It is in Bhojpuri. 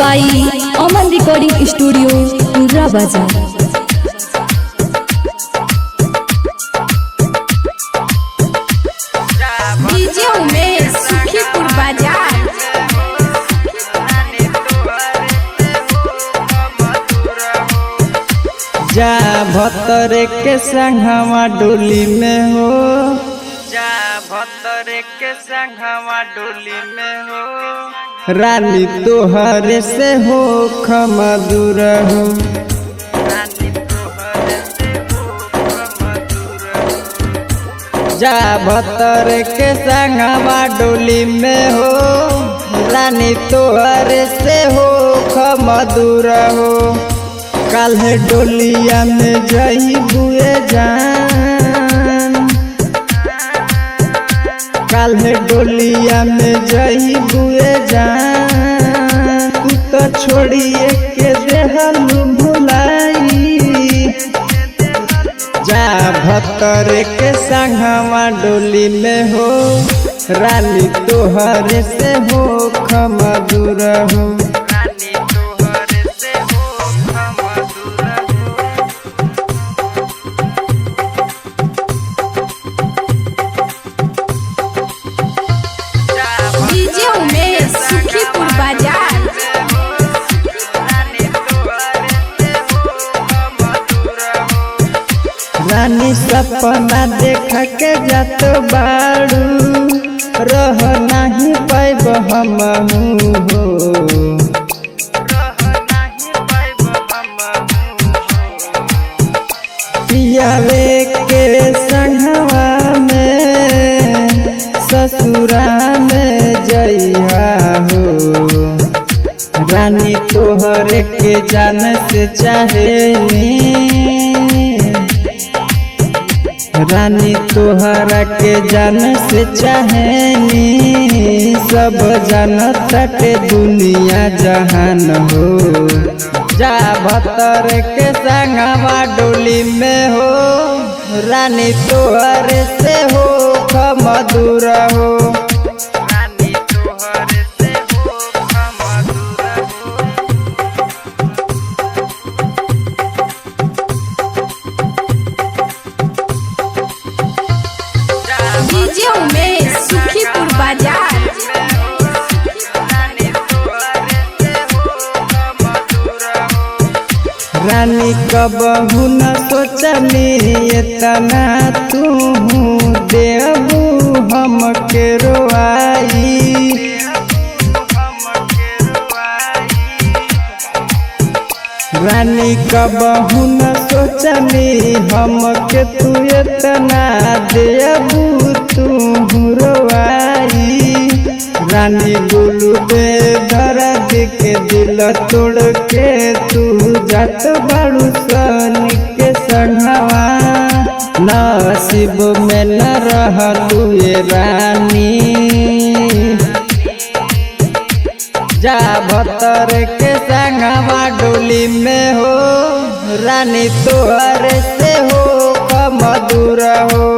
बाई अमन रिकॉर्डिंग स्टूडियो पूरा बाजार। डीजे उमेश सुखीपुर बाजार। जा भतरे के संगवा डोली में हो, जा भतरे के संगवा डोली में हो, रानी तोहरे से हो खमदूर हो, रानी तोहरे से हो खमदूर हो। जा भतरे के संगवा डोली में हो, रानी तोहरे से हो खमदूर हो। काल्हे डोलिया में जई बुए जान, काल्हे डोलिया में जई बुए जान, तू तो छोड़िए के देहलू भुलाई। जा भतरे के संगवा डोली में हो, रानी तोहरे से हो खमदूर हो। डीजे उमेश सुखीपुर बाजार। रानी सपना देख के जात बाड़ू, रह नहीं पाइब हम हो, पियावे के संगवा में ससुरा में जइहा हो, रानी तोहरे के जान से चाहेनी, रानी तोहरा के जान से चाहेनी, सब जानत के दुनिया जहान हो। जा भतरे के संगवा डोली में हो, रानी तोहरे से हो खमदूर हो, रानी तोहरे से हो खमदूर हो। डीजे उमेश सुखीपुर बाजार। रानी कबहू न सोचनी इतना तू देबू हमके रोआई। रानी कबहू न सोचनी हमके तू इतना देबू तू रोआई। रानी गुलू बे दर्द के दिल तोड़ के तू जात बाड़ू सन के संगवा, नसीब में न रहलू ये रानी। जा भतरे के संगवा डोली में हो, रानी तोहरे से हो खमदूर हो।